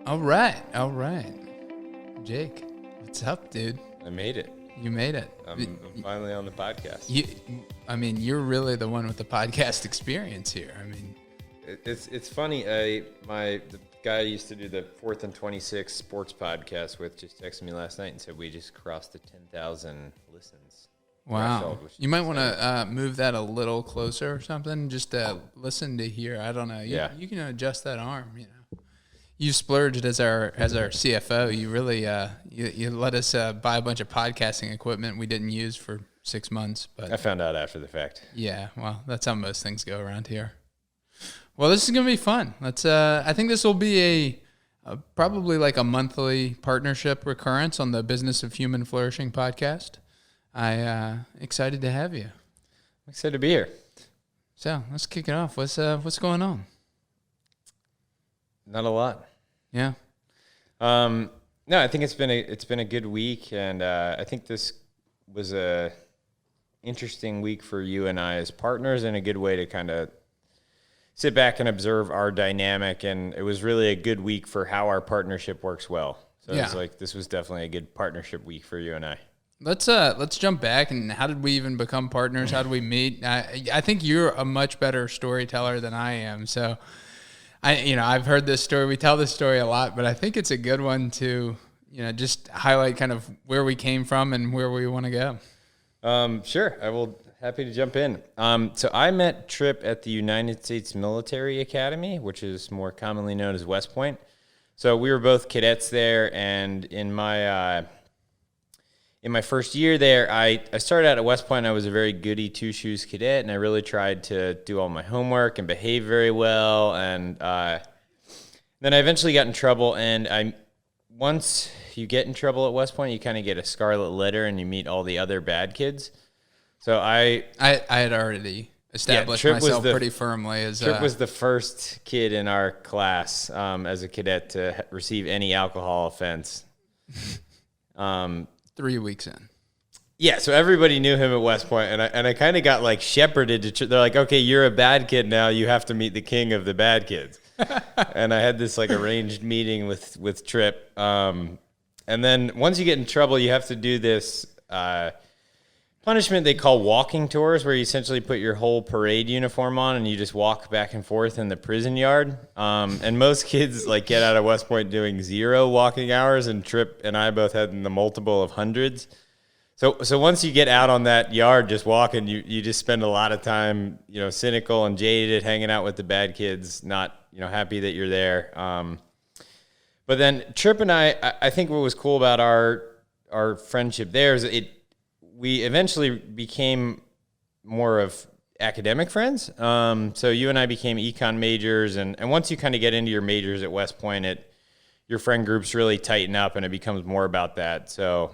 All right. Jake, what's up, dude? I made it. You made it. I'm finally on the podcast. You're really the one with the podcast experience here. It's funny. The guy I used to do the 4th and 26 sports podcast with just texted me last night and said we just crossed the 10,000 listens. Wow. You might want to move that a little closer or something. Just listen to here. I don't know. You can adjust that arm. You splurged as our CFO. You really you let us buy a bunch of podcasting equipment we didn't use for 6 months. But I found out after the fact. Yeah, well, that's how most things go around here. Well, this is gonna be fun. Let's. I think this will be a probably like a monthly partnership recurrence on the Business of Human Flourishing podcast. Excited to have you. I'm excited to be here. So let's kick it off. What's going on? Not a lot. Yeah. No, I think it's been a good week, and I think this was a interesting week for you and I as partners, and a good way to kind of sit back and observe our dynamic. And it was really a good week for how our partnership works well. So It's like this was definitely a good partnership week for you and I. Let's jump back. And how did we even become partners? How did we meet? I think you're a much better storyteller than I am. So I've heard this story. We tell this story a lot, but I think it's a good one to, just highlight kind of where we came from and where we want to go. Sure. I will. Happy to jump in. So I met Tripp at the United States Military Academy, which is more commonly known as West Point. So we were both cadets there, and in my first year there, I started out at West Point. I was a very goody two-shoes cadet, and I really tried to do all my homework and behave very well. And then I eventually got in trouble, and once you get in trouble at West Point, you kind of get a scarlet letter, and you meet all the other bad kids. So I had already established myself pretty firmly as Tripp was the first kid in our class as a cadet to receive any alcohol offense. 3 weeks in. Yeah, so everybody knew him at West Point, and I kind of got like shepherded to. They're like, okay, you're a bad kid now. You have to meet the king of the bad kids. And I had this like arranged meeting with Tripp. And then once you get in trouble, you have to do this punishment they call walking tours, where you essentially put your whole parade uniform on and you just walk back and forth in the prison yard. And most kids like get out of West Point doing 0 walking hours, and Tripp and I both had in the multiple of hundreds. So once you get out on that yard just walking, you just spend a lot of time, cynical and jaded, hanging out with the bad kids, not, happy that you're there. But then Tripp and I think what was cool about our friendship there is we eventually became more of academic friends. So you and I became econ majors, and once you kind of get into your majors at West Point, your friend groups really tighten up, and it becomes more about that. So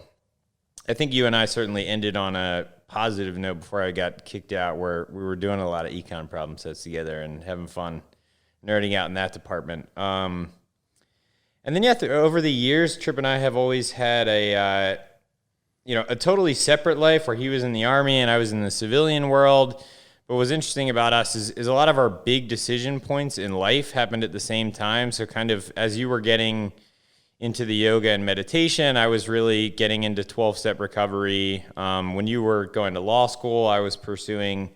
I think you and I certainly ended on a positive note before I got kicked out, where we were doing a lot of econ problem sets together and having fun nerding out in that department. And then, over the years, Tripp and I have always had a totally separate life, where he was in the Army and I was in the civilian world. But what's interesting about us is a lot of our big decision points in life happened at the same time. So kind of as you were getting into the yoga and meditation, I was really getting into 12-step recovery. When you were going to law school, I was pursuing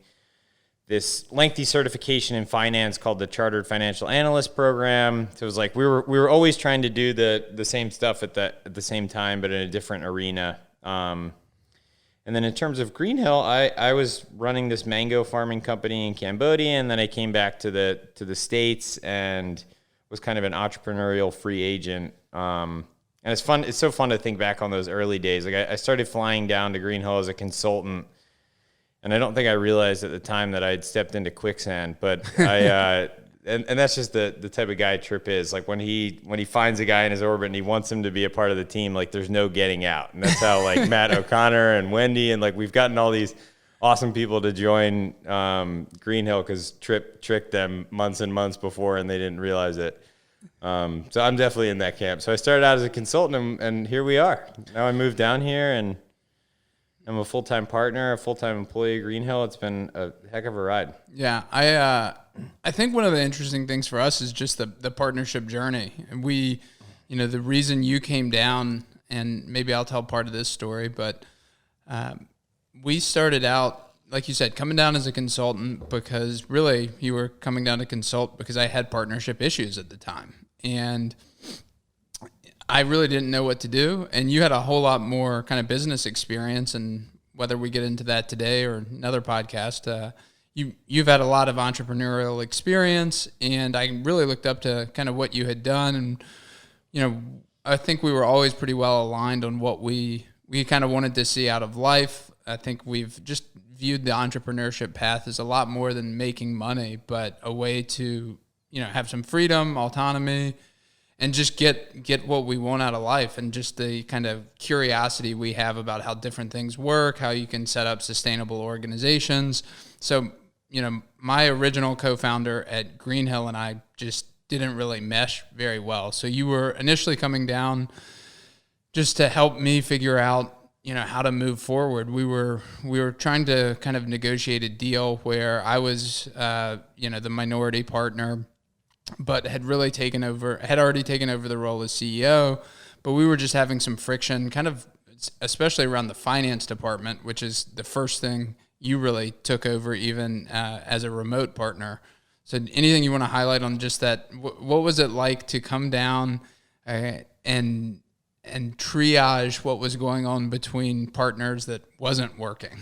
this lengthy certification in finance called the Chartered Financial Analyst Program. So it was like we were always trying to do the same stuff at the same time, but in a different arena. And then in terms of Green Hill, I was running this mango farming company in Cambodia, and then I came back to the States and was kind of an entrepreneurial free agent. And it's fun. It's so fun to think back on those early days. Like I started flying down to Green Hill as a consultant, and I don't think I realized at the time that I had stepped into quicksand, but and that's just the type of guy Tripp is. Like when he finds a guy in his orbit and he wants him to be a part of the team, like there's no getting out. And that's how like Matt O'Connor and Wendy and like we've gotten all these awesome people to join Green Hill because Tripp tricked them months and months before and they didn't realize it. So I'm definitely in that camp. So I started out as a consultant and here we are. Now I moved down here and I'm a full-time partner, a full-time employee at Green Hill. It's been a heck of a ride. Yeah, I think one of the interesting things for us is just the partnership journey. And we the reason you came down, and maybe I'll tell part of this story, but we started out, like you said, coming down as a consultant because really you were coming down to consult because I had partnership issues at the time. And I really didn't know what to do. And you had a whole lot more kind of business experience. And whether we get into that today or another podcast, you've had a lot of entrepreneurial experience. And I really looked up to kind of what you had done. And, I think we were always pretty well aligned on what we kind of wanted to see out of life. I think we've just viewed the entrepreneurship path as a lot more than making money, but a way to, have some freedom, autonomy, and just get what we want out of life, and just the kind of curiosity we have about how different things work, how you can set up sustainable organizations. So, my original co-founder at Greenhill and I just didn't really mesh very well. So you were initially coming down just to help me figure out, how to move forward. We were trying to kind of negotiate a deal where I was, the minority partner, but had already taken over the role as CEO. But we were just having some friction, kind of, especially around the finance department, which is the first thing you really took over, even as a remote partner. So anything you want to highlight on just that? What was it like to come down and triage what was going on between partners that wasn't working?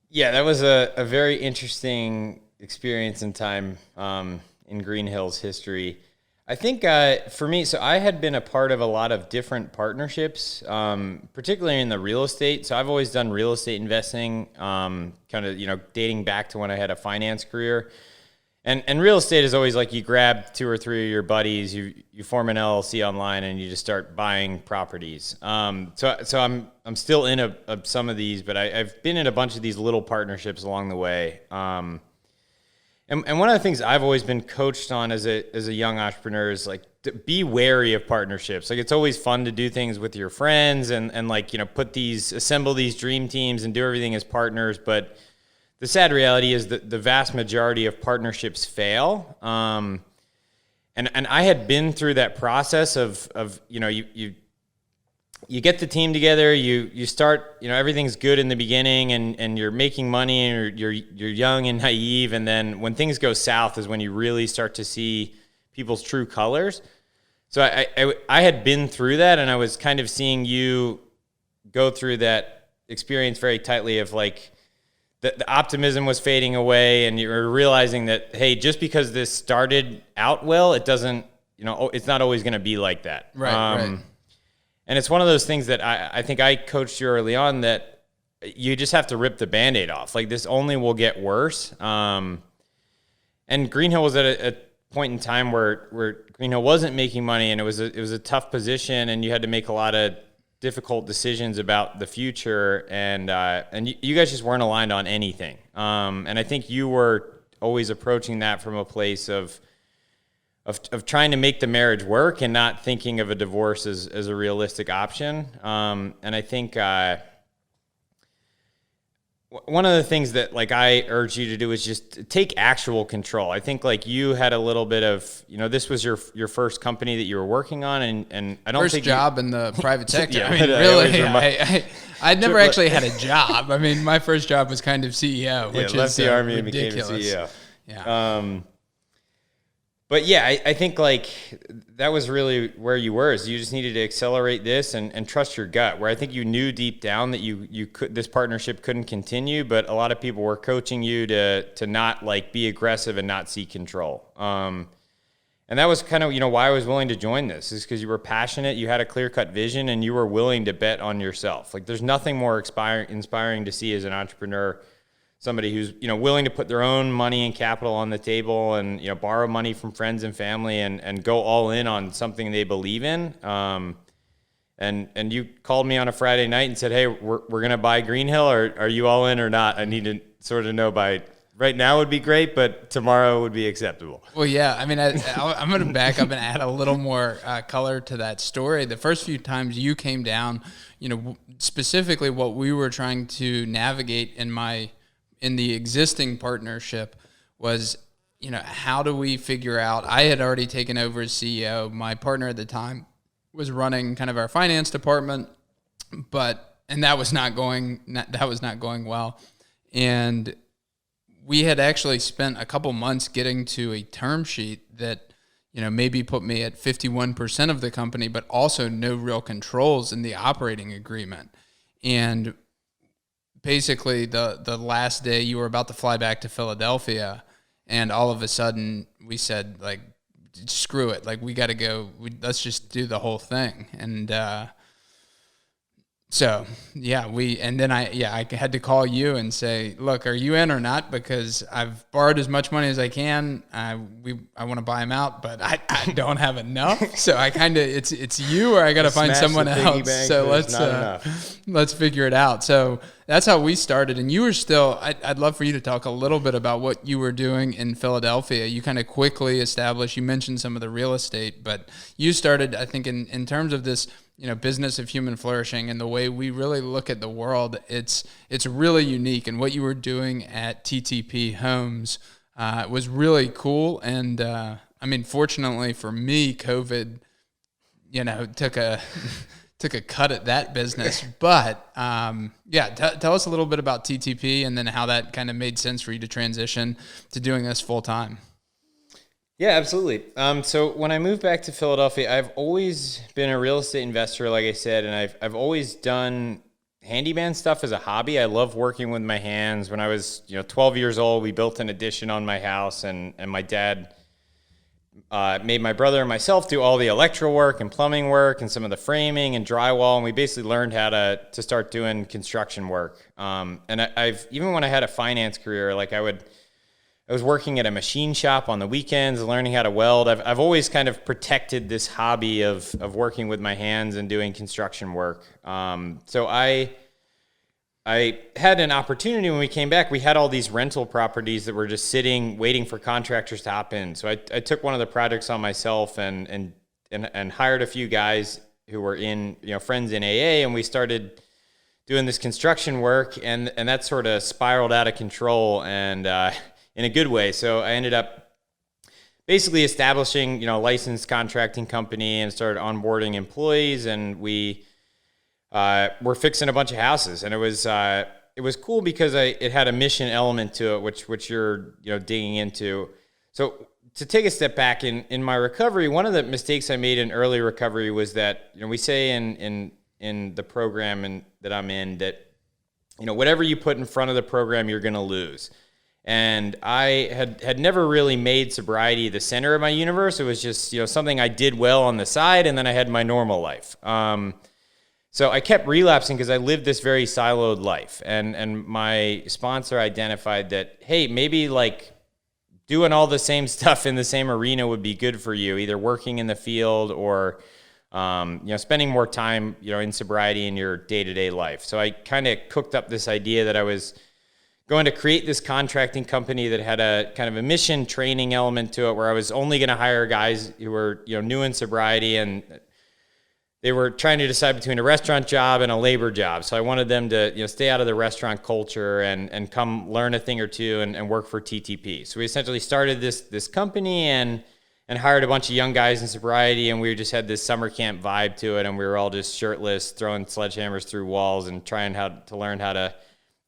Yeah, that was a very interesting experience and time in Greenhill's history. I think for me, so I had been a part of a lot of different partnerships, particularly in the real estate. So I've always done real estate investing, kind of, dating back to when I had a finance career. And real estate is always like you grab 2 or 3 of your buddies, you form an LLC online, and you just start buying properties. So I'm still in some of these, but I've been in a bunch of these little partnerships along the way. And one of the things I've always been coached on as a young entrepreneur is like to be wary of partnerships. Like it's always fun to do things with your friends and like, assemble these dream teams and do everything as partners. But the sad reality is that the vast majority of partnerships fail. And I had been through that process of you get the team together, you start, everything's good in the beginning and you're making money and you're young and naive. And then when things go south is when you really start to see people's true colors. So I had been through that, and I was kind of seeing you go through that experience very tightly of like the optimism was fading away, and you were realizing that, hey, just because this started out well, it doesn't, it's not always going to be like that. Right. And it's one of those things that I think I coached you early on, that you just have to rip the Band-Aid off. Like this only will get worse. And Greenhill was at a point in time where Greenhill wasn't making money, and it was a tough position, and you had to make a lot of difficult decisions about the future. And you guys just weren't aligned on anything. And I think you were always approaching that from a place of trying to make the marriage work and not thinking of a divorce as a realistic option. And I think one of the things that like I urge you to do is just take actual control. I think like you had a little bit of, this was your first company that you were working on, and I don't first think job in the private sector. Yeah, I mean, really, I'd never actually had a job. I mean, my first job was kind of CEO, which left is the Army ridiculous. And became a CEO. Yeah. But yeah, I think like that was really where you were, is you just needed to accelerate this and trust your gut, where I think you knew deep down that you could, this partnership couldn't continue, but a lot of people were coaching you to not like be aggressive and not seek control. And that was kind of, why I was willing to join this, is because you were passionate, you had a clear-cut vision, and you were willing to bet on yourself. Like there's nothing more inspiring to see as an entrepreneur, somebody who's, willing to put their own money and capital on the table and, borrow money from friends and family and go all in on something they believe in. And you called me on a Friday night and said, hey, we're going to buy Greenhill, or are you all in or not? I need to sort of know by right now would be great, but tomorrow would be acceptable. Well, yeah. I mean, I'm going to back up and add a little more color to that story. The first few times you came down, specifically what we were trying to navigate in the existing partnership was how do we figure out, I had already taken over as CEO. My partner at the time was running kind of our finance department, and that was not going well. And we had actually spent a couple months getting to a term sheet that, maybe put me at 51% of the company, but also no real controls in the operating agreement. And basically the last day you were about to fly back to Philadelphia, and all of a sudden we said, like, screw it. Like, we got to go. Let's just do the whole thing. And, so yeah, I had to call you and say, look, are you in or not? Because I've borrowed as much money as I can. I want to buy them out, but I don't have enough. So I kind of, it's you, or I got to find someone else. So let's figure it out. So that's how we started. And you were still, I'd love for you to talk a little bit about what you were doing in Philadelphia. You kind of quickly established, you mentioned some of the real estate, but you started, I think, in terms of this, business of human flourishing and the way we really look at the world, it's really unique. And what you were doing at TTP Homes was really cool. And fortunately for me, COVID, took a cut at that business. But tell us a little bit about TTP and then how that kind of made sense for you to transition to doing this full time. Yeah, absolutely. So when I moved back to Philadelphia, I've always been a real estate investor, like I said, and I've always done handyman stuff as a hobby. I love working with my hands. When I was 12 years old, we built an addition on my house, and my dad made my brother and myself do all the electrical work and plumbing work and some of the framing and drywall, and we basically learned how to start doing construction work. And I've even when I had a finance career, like I was working at a machine shop on the weekends, learning how to weld. I've always kind of protected this hobby of working with my hands and doing construction work. So I had an opportunity when we came back. We had all these rental properties that were just sitting, waiting for contractors to hop in. So I took one of the projects on myself and hired a few guys who were friends in AA, and we started doing this construction work, and that sort of spiraled out of control, and in a good way. So I ended up basically establishing, a licensed contracting company and started onboarding employees, and we were fixing a bunch of houses. And it was cool because it had a mission element to it, which you're digging into. So to take a step back in my recovery, one of the mistakes I made in early recovery was that we say in the program that I'm in that whatever you put in front of the program, you're going to lose. And I had never really made sobriety the center of my universe. It was just, something I did well on the side, and then I had my normal life. So I kept relapsing because I lived this very siloed life. And my sponsor identified that, hey, maybe like doing all the same stuff in the same arena would be good for you, either working in the field or, spending more time, in sobriety in your day-to-day life. So I kind of cooked up this idea that I was going to create this contracting company that had a kind of a mission training element to it, where I was only going to hire guys who were, new in sobriety, and they were trying to decide between a restaurant job and a labor job. So I wanted them to, stay out of the restaurant culture and come learn a thing or two and work for TTP. So we essentially started this company and hired a bunch of young guys in sobriety, and we just had this summer camp vibe to it, and we were all just shirtless, throwing sledgehammers through walls and trying to learn how to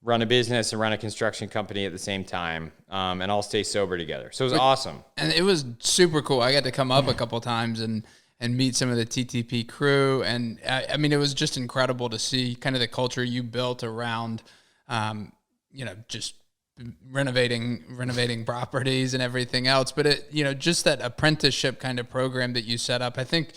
run a business and run a construction company at the same time, and all stay sober together. So it was awesome. And it was super cool. I got to come up a couple times and meet some of the TTP crew. And it was just incredible to see kind of the culture you built around, just renovating properties and everything else. But just that apprenticeship kind of program that you set up, I think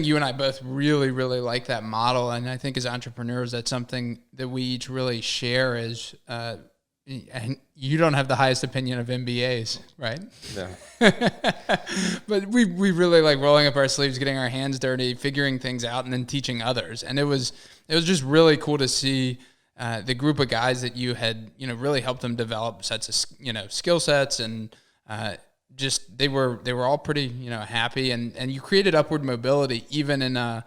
you and I both really, really like that model. And I think as entrepreneurs, that's something that we each really share is, and you don't have the highest opinion of MBAs, right? Yeah. But we really like rolling up our sleeves, getting our hands dirty, figuring things out, and then teaching others. And it was just really cool to see the group of guys that you had, really helped them develop sets of, skill sets, and just they were all pretty happy, and you created upward mobility even in a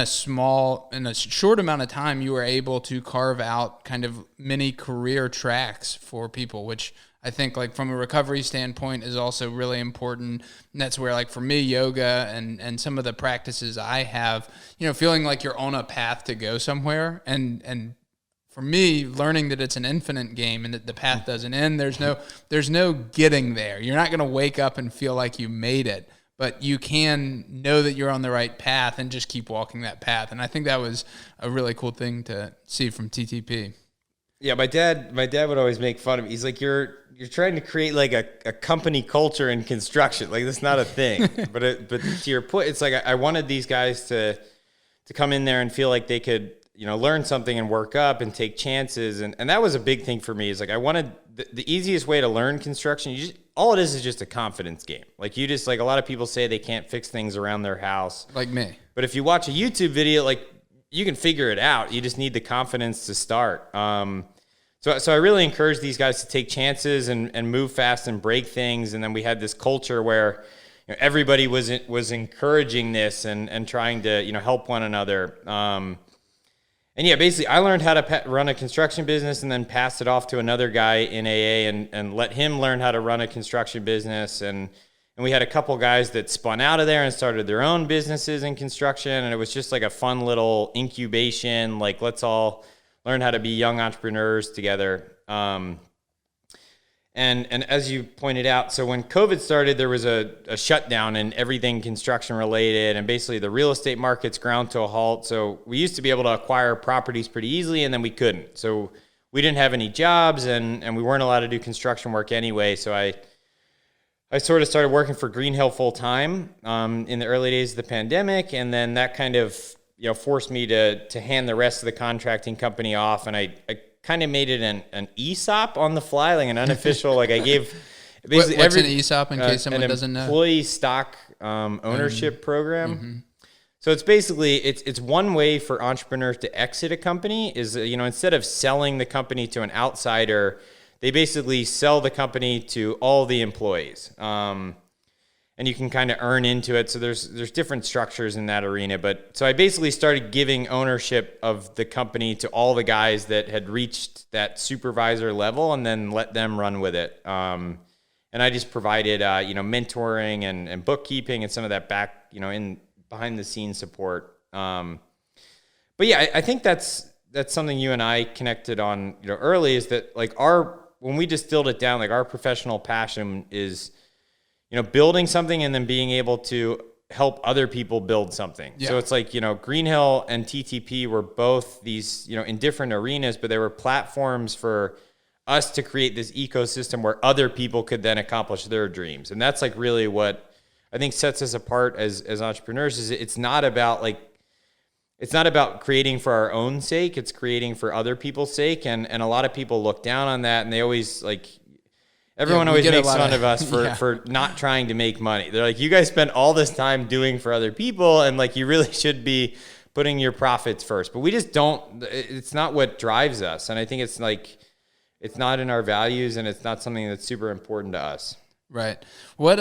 short amount of time. You were able to carve out kind of mini career tracks for people, which I think like from a recovery standpoint is also really important. And that's where like for me, yoga and some of the practices I have, feeling like you're on a path to go somewhere, and for me, learning that it's an infinite game and that the path doesn't end. There's no getting there. You're not going to wake up and feel like you made it, but you can know that you're on the right path and just keep walking that path. And I think that was a really cool thing to see from TTP. Yeah, my dad would always make fun of me. He's like, you're trying to create like a company culture in construction. Like, that's not a thing. but to your point, it's like I wanted these guys to come in there and feel like they could, learn something and work up and take chances. And that was a big thing for me. Is like I wanted the easiest way to learn construction. All it is just a confidence game. Like, you just, like, a lot of people say they can't fix things around their house. Like me. But if you watch a YouTube video, like, you can figure it out. You just need the confidence to start. So I really encourage these guys to take chances and move fast and break things. And then we had this culture where everybody was encouraging this and trying to help one another. And yeah, basically, I learned how to run a construction business and then passed it off to another guy in AA and let him learn how to run a construction business. And we had a couple guys that spun out of there and started their own businesses in construction. And it was just like a fun little incubation, like, let's all learn how to be young entrepreneurs together. And as you pointed out, so when COVID started, there was a shutdown in everything construction related, and basically the real estate markets ground to a halt. So we used to be able to acquire properties pretty easily, and then we couldn't. So we didn't have any jobs, and we weren't allowed to do construction work anyway. So I sort of started working for Green Hill full time in the early days of the pandemic, and then that kind of forced me to hand the rest of the contracting company off, and I kind of made it an ESOP on the fly, like an unofficial, like I gave basically what's an ESOP in case someone doesn't know? An employee stock ownership program. Mm-hmm. So it's basically, it's one way for entrepreneurs to exit a company is, instead of selling the company to an outsider, they basically sell the company to all the employees. And you can kind of earn into it. So there's different structures in that arena. But so I basically started giving ownership of the company to all the guys that had reached that supervisor level, and then let them run with it. And I just provided, mentoring and bookkeeping and some of that back, in behind the scenes support. But yeah, I think that's something you and I connected on, early, is that like when we distilled it down, like our professional passion is, building something and then being able to help other people build something. Yeah. So it's like, Green Hill and TTP were both these, in different arenas, but they were platforms for us to create this ecosystem where other people could then accomplish their dreams. And that's like really what I think sets us apart as entrepreneurs. Is it's not about creating for our own sake. It's creating for other people's sake. And a lot of people look down on that, and they always everyone always makes fun of us for not trying to make money. They're like, you guys spend all this time doing for other people, and like you really should be putting your profits first. But we just don't. It's not what drives us, and I think it's not in our values, and it's not something that's super important to us. Right. What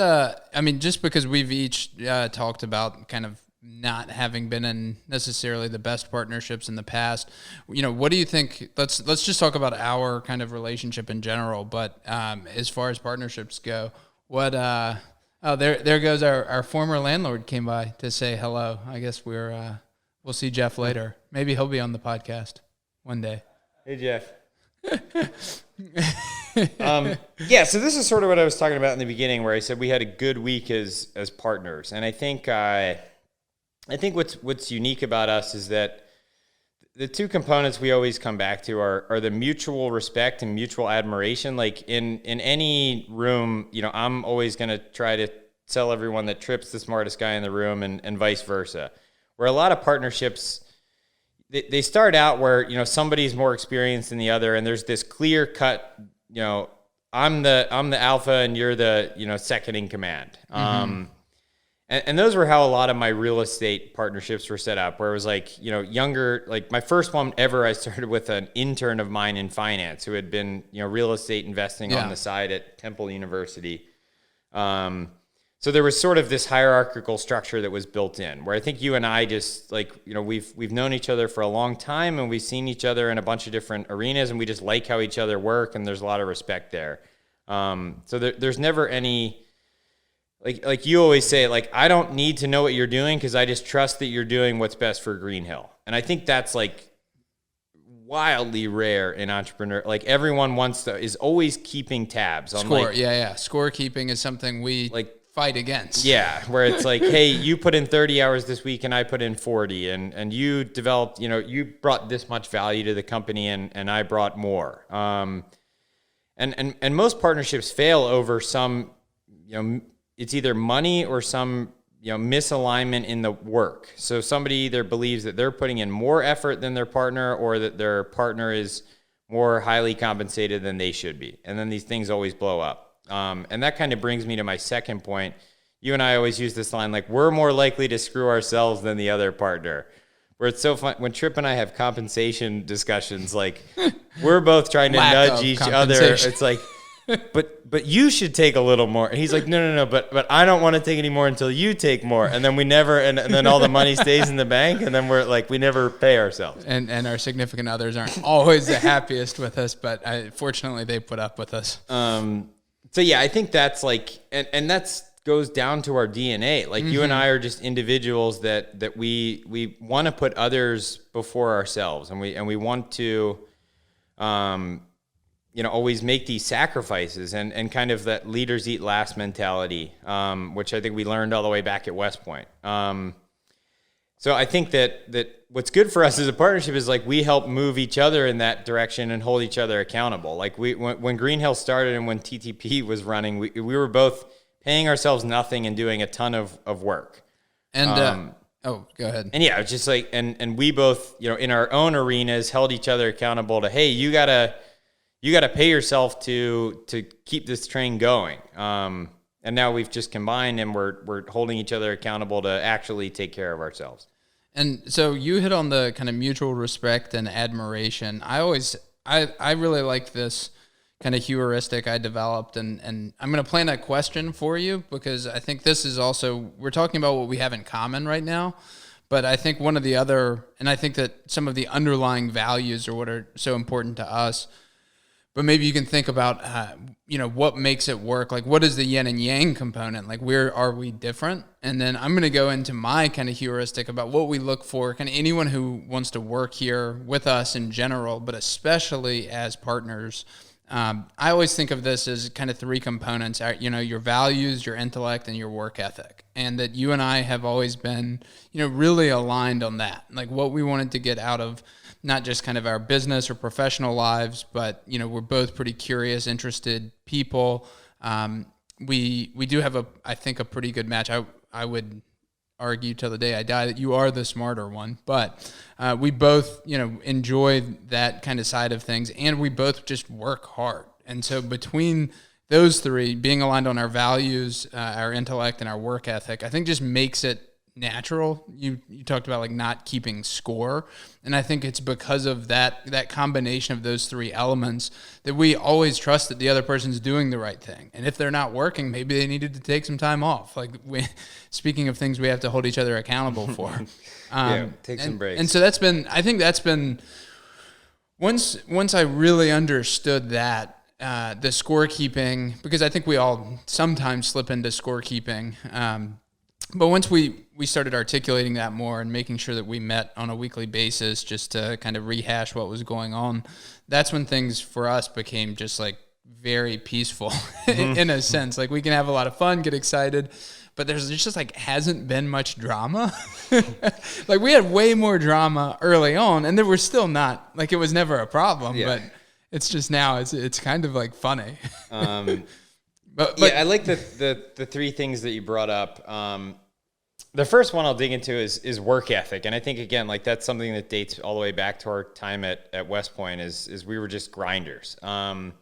just because we've each talked about kind of not having been in necessarily the best partnerships in the past, what do you think? Let's just talk about our kind of relationship in general. But as far as partnerships go, what? There goes our former landlord came by to say hello. I guess we'll see Jeff later. Maybe he'll be on the podcast one day. Hey, Jeff. Yeah, so this is sort of what I was talking about in the beginning, where I said we had a good week as partners, and I think what's unique about us is that the two components we always come back to are the mutual respect and mutual admiration. Like in any room, I'm always going to try to tell everyone that Tripp's the smartest guy in the room, and vice versa. Where a lot of partnerships, they start out where, somebody's more experienced than the other, and there's this clear cut, I'm the alpha and you're the, second in command. Mm-hmm. And those were how a lot of my real estate partnerships were set up, where it was like, younger, like my first one ever, I started with an intern of mine in finance who had been, real estate investing on the side at Temple University. So there was sort of this hierarchical structure that was built in, where I think you and I just we've known each other for a long time, and we've seen each other in a bunch of different arenas, and we just like how each other work, and there's a lot of respect there. So there's never any, like you always say, like, I don't need to know what you're doing because I just trust that you're doing what's best for Green Hill. And I think that's like wildly rare in entrepreneur. Like everyone is always keeping tabs on score. Scorekeeping is something we fight against. Yeah, where it's like, hey, you put in 30 hours this week and I put in 40, and you developed, you brought this much value to the company and I brought more. And most partnerships fail over some, it's either money or some, misalignment in the work. So somebody either believes that they're putting in more effort than their partner, or that their partner is more highly compensated than they should be. And then these things always blow up. And that kind of brings me to my second point. You and I always use this line, like, we're more likely to screw ourselves than the other partner. Where it's so fun when Tripp and I have compensation discussions, like we're both trying to nudge each other. It's like, but you should take a little more. And he's like, no, but I don't want to take any more until you take more. And then we never, and then all the money stays in the bank, and then we're like, we never pay ourselves. And our significant others aren't always the happiest with us, but fortunately they put up with us. So yeah, I think that's like, and that's goes down to our DNA. Like you and I are just individuals that we want to put others before ourselves, and we want to, always make these sacrifices and kind of that leaders eat last mentality, which I think we learned all the way back at West Point. So I think that what's good for us as a partnership is like we help move each other in that direction and hold each other accountable. Like when Green Hill started and when TTP was running, we were both paying ourselves nothing and doing a ton of work. And go ahead. And yeah, it's just like and we both, in our own arenas held each other accountable to, hey, you gotta pay yourself to keep this train going. And now we've just combined and we're holding each other accountable to actually take care of ourselves. And so you hit on the kind of mutual respect and admiration. I really like this kind of heuristic I developed, and I'm going to plant a question for you because I think this is also, we're talking about what we have in common right now, but I think one of the other, and I think that some of the underlying values are what are so important to us. But maybe you can think about, what makes it work? Like, what is the yin and yang component? Like, where are we different? And then I'm going to go into my kind of heuristic about what we look for, kind of anyone who wants to work here with us in general, but especially as partners. I always think of this as kind of three components, your values, your intellect, and your work ethic. And that you and I have always been, really aligned on that. Like what we wanted to get out of not just kind of our business or professional lives, but, we're both pretty curious, interested people. We do have I think a pretty good match. I would argue till the day I die that you are the smarter one, but we both, enjoy that kind of side of things, and we both just work hard. And so between those three, being aligned on our values, our intellect, and our work ethic, I think just makes it natural. You talked about like not keeping score, and I think it's because of that combination of those three elements that we always trust that the other person's doing the right thing. And if they're not working, maybe they needed to take some time off. Like speaking of things we have to hold each other accountable for. Take some breaks. And so that's been once I really understood that the scorekeeping, because I think we all sometimes slip into scorekeeping. But once we started articulating that more and making sure that we met on a weekly basis just to kind of rehash what was going on, that's when things for us became just like very peaceful in a sense. Like we can have a lot of fun, get excited, but there's just like hasn't been much drama. Like we had way more drama early on, and there were still not, like it was never a problem, but it's just now it's kind of like funny. But yeah, I like the three things that you brought up. The first one I'll dig into is work ethic, and I think again, like that's something that dates all the way back to our time at West Point. Is we were just grinders. And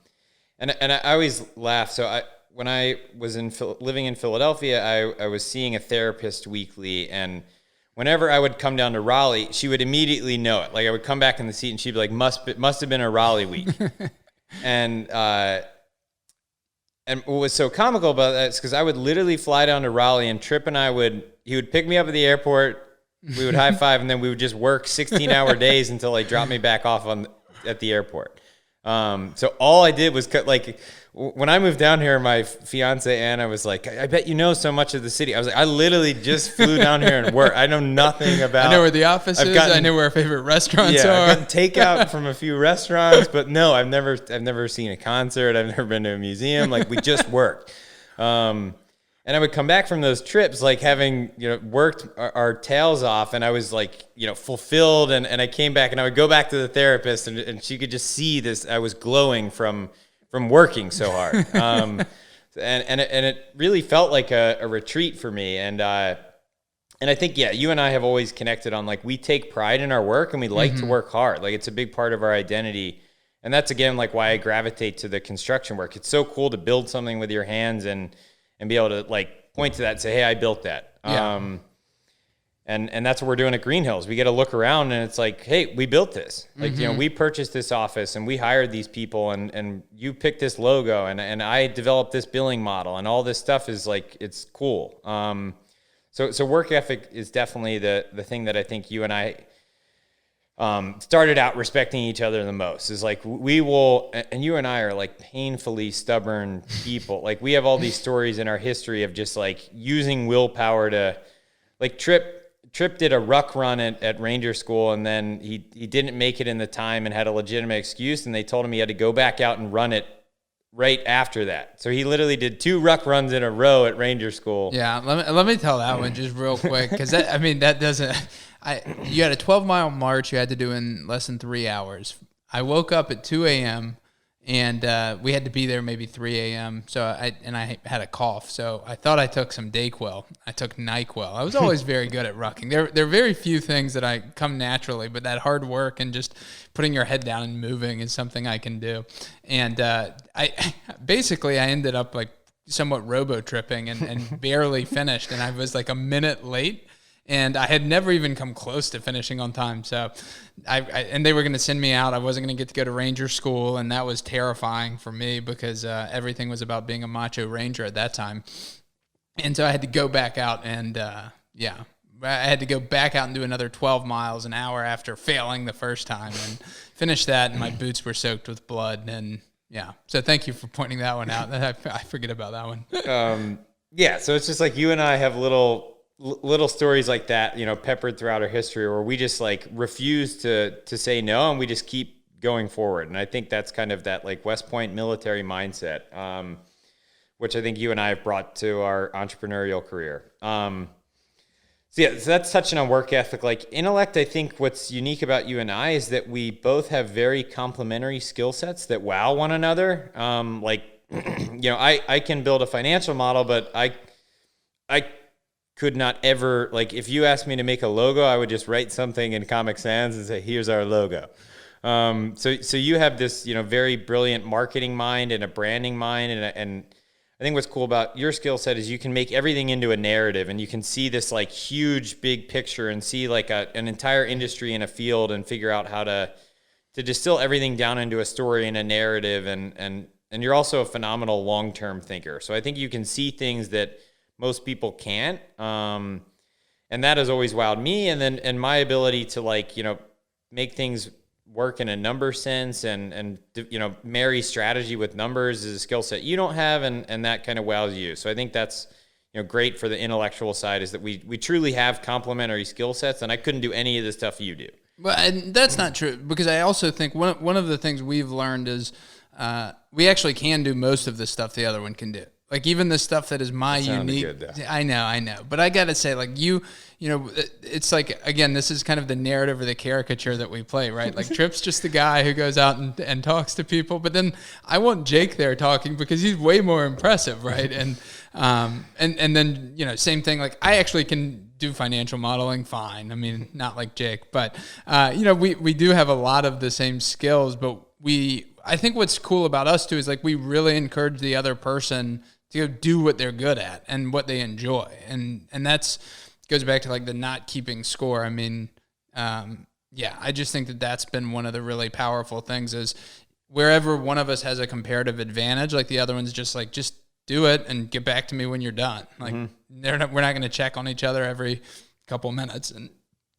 I always laugh. So when I was living in Philadelphia, I was seeing a therapist weekly, and whenever I would come down to Raleigh, she would immediately know it. Like I would come back in the seat, and she'd be like, "Must have been a Raleigh week," And what was so comical about that is because I would literally fly down to Raleigh, and Tripp and he would pick me up at the airport, we would high five, and then we would just work 16-hour days until they dropped me back off at the airport. So all I did was when I moved down here, my fiance Anna was like, I bet you know so much of the city. I was like, I literally just flew down here and worked. I know nothing about. I know where the office is. I know where our favorite restaurants are. I've gotten takeout from a few restaurants, but no, I've never seen a concert. I've never been to a museum. Like, we just worked. And I would come back from those trips, like having, worked our tails off, and I was like, fulfilled. And I came back and I would go back to the therapist, and she could just see this. I was glowing from working so hard. And it really felt like a retreat for me. And I think, you and I have always connected on, like, we take pride in our work and we like to work hard. Like, it's a big part of our identity. And that's, again, like, why I gravitate to the construction work. It's so cool to build something with your hands and be able to, like, point to that and say, hey, I built that. Yeah. And that's what we're doing at Green Hills. We get to look around and it's like, hey, we built this. Like, we purchased this office and we hired these people and you picked this logo and I developed this billing model, and all this stuff is like, it's cool. So work ethic is definitely the thing that I think you and I started out respecting each other the most. Is like, we will, and you and I are like painfully stubborn people. Like, we have all these stories in our history of just like using willpower to, like, Tripp did a ruck run at Ranger School, and then he didn't make it in the time and had a legitimate excuse, and they told him he had to go back out and run it right after that. So he literally did 2 ruck runs in a row at Ranger School. Yeah, let me tell that one just real quick, because that doesn't. You had a 12-mile march you had to do in less than 3 hours. I woke up at 2 a.m. and we had to be there maybe 3 a.m. So I had a cough, so I thought I took some Dayquil. I took NyQuil. I was always very good at rucking. There are very few things that I come naturally, but that hard work and just putting your head down and moving is something I can do. And I ended up like somewhat robo-tripping and barely finished, and I was like a minute late. And I had never even come close to finishing on time. So and they were going to send me out. I wasn't going to get to go to Ranger School, and that was terrifying for me because everything was about being a macho ranger at that time. And so I had to go back out and, I had to go back out and do another 12 miles an hour after failing the first time and finish that, and my boots were soaked with blood. And, so thank you for pointing that one out. I forget about that one. So it's just like you and I have little stories like that, peppered throughout our history, where we just like refuse to say no, and we just keep going forward. And I think that's kind of that like West Point military mindset, which I think you and I have brought to our entrepreneurial career. So that's touching on work ethic. Like intellect, I think what's unique about you and I is that we both have very complementary skill sets that wow one another. I can build a financial model, but I could not ever, like, if you asked me to make a logo, I would just write something in Comic Sans and say, here's our logo. So you have this, very brilliant marketing mind and a branding mind. And I think what's cool about your skill set is you can make everything into a narrative, and you can see this like huge, big picture and see like an entire industry in a field and figure out how to distill everything down into a story and a narrative. And you're also a phenomenal long-term thinker. So I think you can see things that most people can't. And that has always wowed me. And my ability to like, make things work in a number sense and marry strategy with numbers is a skill set you don't have. And that kind of wows you. So I think that's, great for the intellectual side, is that we truly have complementary skill sets, and I couldn't do any of the stuff you do. But and that's not true, because I also think one of the things we've learned is we actually can do most of the stuff the other one can do. Like even the stuff that is my unique. Good, I know. But I got to say, like it's like, again, this is kind of the narrative or the caricature that we play, right? Like Tripp's just the guy who goes out and talks to people. But then I want Jake there talking because he's way more impressive, right? And then, same thing. Like I actually can do financial modeling fine. I mean, not like Jake, but, we do have a lot of the same skills, but I think what's cool about us too is like we really encourage the other person to go do what they're good at and what they enjoy. And that's goes back to like the not keeping score. I mean, I just think that that's been one of the really powerful things is wherever one of us has a comparative advantage, like the other one's just like, just do it and get back to me when you're done. Like we're not going to check on each other every couple minutes and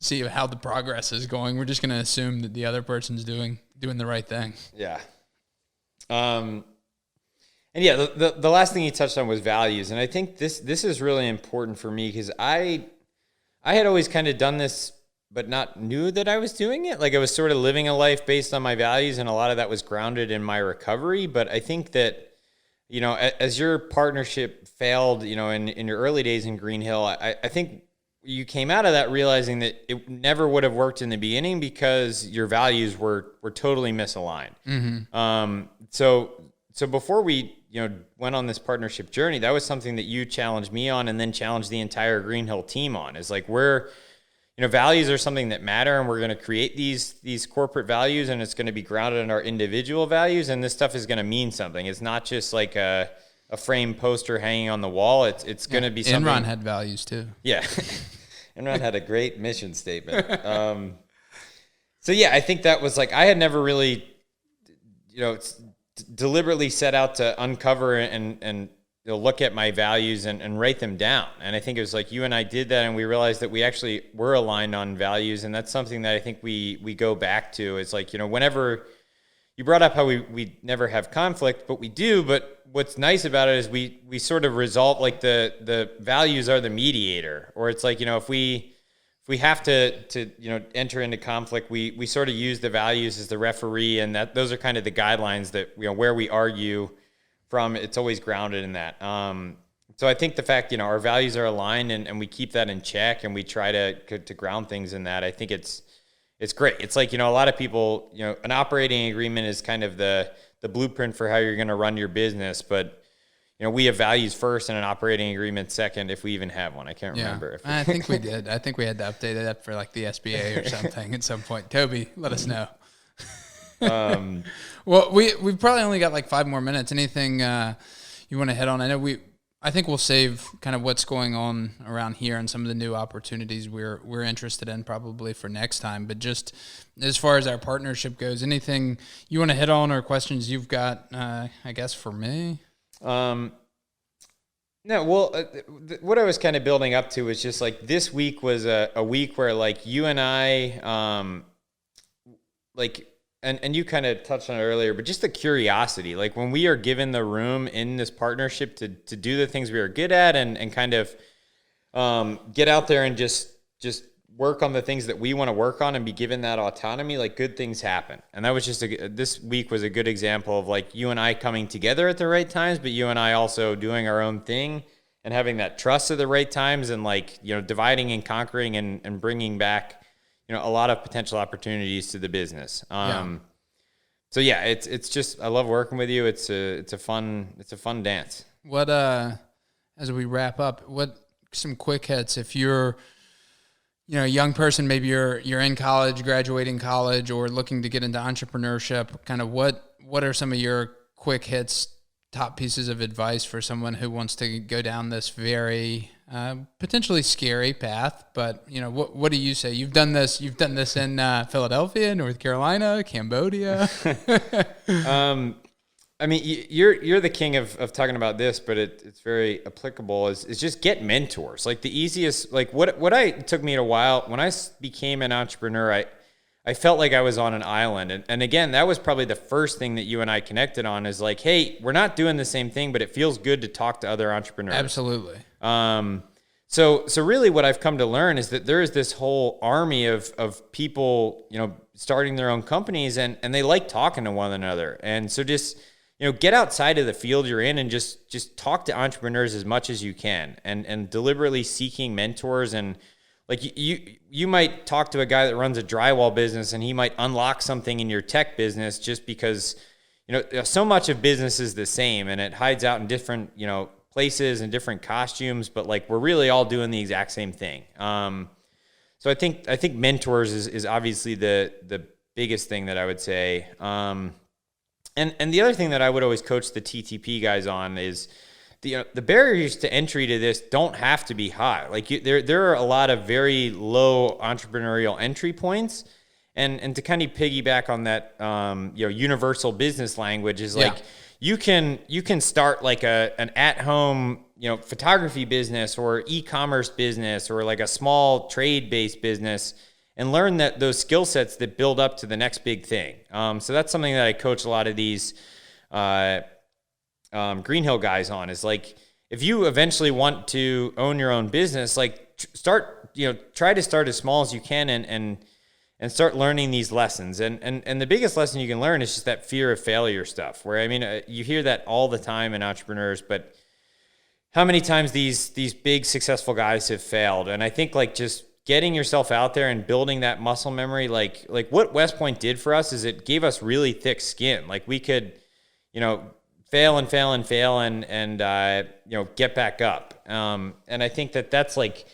see how the progress is going. We're just going to assume that the other person's doing the right thing. Yeah. And yeah, the last thing you touched on was values. And I think this is really important for me because I had always kind of done this, but not knew that I was doing it. Like I was sort of living a life based on my values, and a lot of that was grounded in my recovery. But I think that, you know, as your partnership failed, you know, in your early days in Green Hill, I think you came out of that realizing that it never would have worked in the beginning because your values were totally misaligned. Mm-hmm. So before we, you know, went on this partnership journey, that was something that you challenged me on, and then challenged the entire Green Hill team on. Is like, you know, values are something that matter, and we're going to create these corporate values, and it's going to be grounded in our individual values, and this stuff is going to mean something. It's not just like a frame poster hanging on the wall. It's going to be something. Enron had values too. Yeah. Enron had a great mission statement. So yeah, I think that was like, I had never really, you know, deliberately set out to uncover and you know, look at my values and write them down. And I think it was like you and I did that, and we realized that we actually were aligned on values. And that's something that I think we go back to. It's like, you know, whenever you brought up how we never have conflict, but we do. But what's nice about it is we sort of resolve, like the values are the mediator, or it's like, you know, if we have to you know, enter into conflict, we sort of use the values as the referee, and that those are kind of the guidelines that, you know, where we argue from, it's always grounded in that. So I think the fact, you know, our values are aligned, and we keep that in check, and we try to ground things in that. I think it's great. It's like, you know, a lot of people, you know, an operating agreement is kind of the blueprint for how you're going to run your business, but you know, we have values first and an operating agreement second, if we even have one. I can't remember. I think we did. I think we had to update it for like the SBA or something at some point. Toby, let us know. Well, we've probably only got like 5 more minutes. Anything you want to hit on? I think we'll save kind of what's going on around here and some of the new opportunities we're interested in probably for next time. But just as far as our partnership goes, anything you want to hit on or questions you've got, I guess, for me? No, well, what I was kind of building up to was just like, this week was a week where like you and I, like, and you kind of touched on it earlier, but just the curiosity, like when we are given the room in this partnership to do the things we are good at and kind of, get out there and just work on the things that we want to work on and be given that autonomy, like good things happen. And that was just this week was a good example of like you and I coming together at the right times, but you and I also doing our own thing and having that trust at the right times, and like, you know, dividing and conquering and bringing back, you know, a lot of potential opportunities to the business. So yeah, it's just, I love working with you. It's a fun dance. What, as we wrap up, what some quick hits, if you're, you know, a young person, maybe you're in college, graduating college, or looking to get into entrepreneurship, kind of what are some of your quick hits, top pieces of advice for someone who wants to go down this very potentially scary path? But, you know, what do you say? You've done this in Philadelphia, North Carolina, Cambodia. I mean, you're the king of talking about this, but it's very applicable. Is just get mentors. Like the easiest, like what took me a while when I became an entrepreneur. I felt like I was on an island, and again, that was probably the first thing that you and I connected on. Is like, hey, we're not doing the same thing, but it feels good to talk to other entrepreneurs. Absolutely. So really, what I've come to learn is that there is this whole army of people, you know, starting their own companies, and they like talking to one another, and so just, you know, get outside of the field you're in and just talk to entrepreneurs as much as you can, and deliberately seeking mentors. And like you might talk to a guy that runs a drywall business, and he might unlock something in your tech business just because, you know, so much of business is the same, and it hides out in different, you know, places and different costumes, but like we're really all doing the exact same thing. So I think mentors is obviously the biggest thing that I would say. And the other thing that I would always coach the TTP guys on is the barriers to entry to this don't have to be high. Like there are a lot of very low entrepreneurial entry points, and to kind of piggyback on that, you know, universal business language is like, you can start like an at-home, you know, photography business or e-commerce business or like a small trade-based business, and learn those skill sets that build up to the next big thing. So that's something that I coach a lot of these Green Hill guys on, is like, if you eventually want to own your own business, like try to start as small as you can and start learning these lessons. And the biggest lesson you can learn is just that fear of failure stuff, where, I mean, you hear that all the time in entrepreneurs, but how many times these big successful guys have failed? And I think, like, just getting yourself out there and building that muscle memory, like what West Point did for us is it gave us really thick skin. Like, we could, fail and get back up. And I think that's like,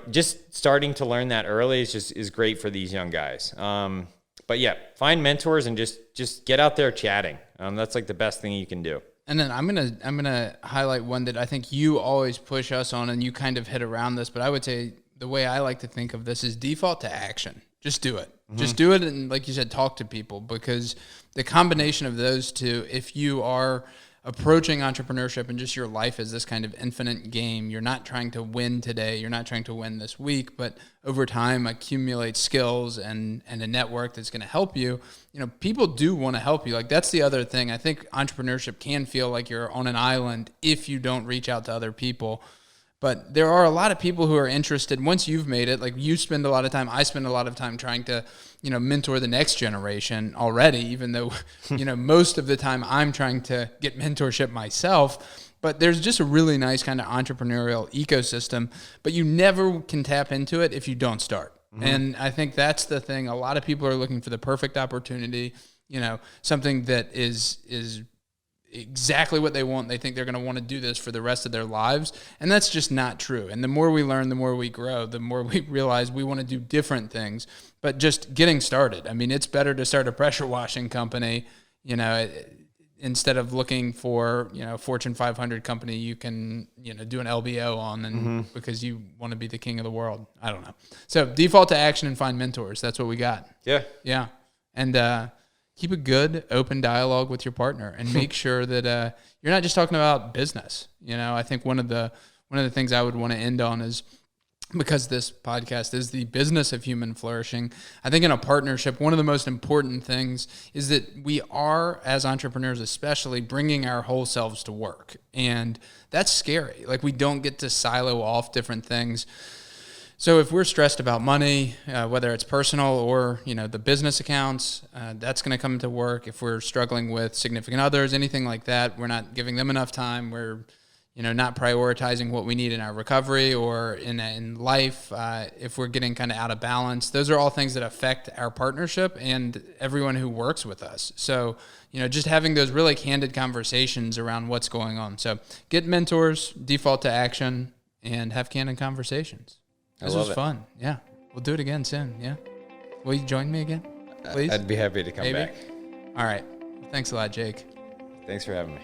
just starting to learn that early is great for these young guys. But yeah, find mentors and just get out there chatting. That's like the best thing you can do. And then I'm gonna highlight one that I think you always push us on, and you kind of hit around this, but I would say the way I like to think of this is default to action. Just do it. Mm-hmm. Just do it, and like you said, talk to people, because the combination of those two, if you are approaching entrepreneurship and just your life as this kind of infinite game, you're not trying to win today, you're not trying to win this week, but over time accumulate skills and a network that's going to help you. People do want to help you. Like, that's the other thing. I think entrepreneurship can feel like you're on an island if you don't reach out to other people. But there are a lot of people who are interested. Once you've made it, like, you spend a lot of time, I spend a lot of time trying to, mentor the next generation already, even though, most of the time I'm trying to get mentorship myself. But there's just a really nice kind of entrepreneurial ecosystem, but you never can tap into it if you don't start. Mm-hmm. And I think that's the thing. A lot of people are looking for the perfect opportunity, something that is exactly what they want. They think they're going to want to do this for the rest of their lives, and that's just not true. And the more we learn, the more we grow, the more we realize we want to do different things. But just getting started, I mean, it's better to start a pressure washing company, instead of looking for, Fortune 500 company you can, do an LBO on, and mm-hmm. because you want to be the king of the world. I don't know. So default to action and find mentors. That's what we got. Yeah. And keep a good, open dialogue with your partner, and make sure that you're not just talking about business. I think one of the things I would want to end on is, because this podcast is the business of human flourishing, I think in a partnership, one of the most important things is that we are, as entrepreneurs especially, bringing our whole selves to work. And that's scary. Like, we don't get to silo off different things. So if we're stressed about money, whether it's personal or, the business accounts, that's going to come to work. If we're struggling with significant others, anything like that, we're not giving them enough time. We're, not prioritizing what we need in our recovery or in life. If we're getting kind of out of balance, those are all things that affect our partnership and everyone who works with us. So, just having those really candid conversations around what's going on. So get mentors, default to action, and have candid conversations. This was fun. Yeah. We'll do it again soon. Yeah. Will you join me again, please? I'd be happy to come back. All right. Thanks a lot, Jake. Thanks for having me.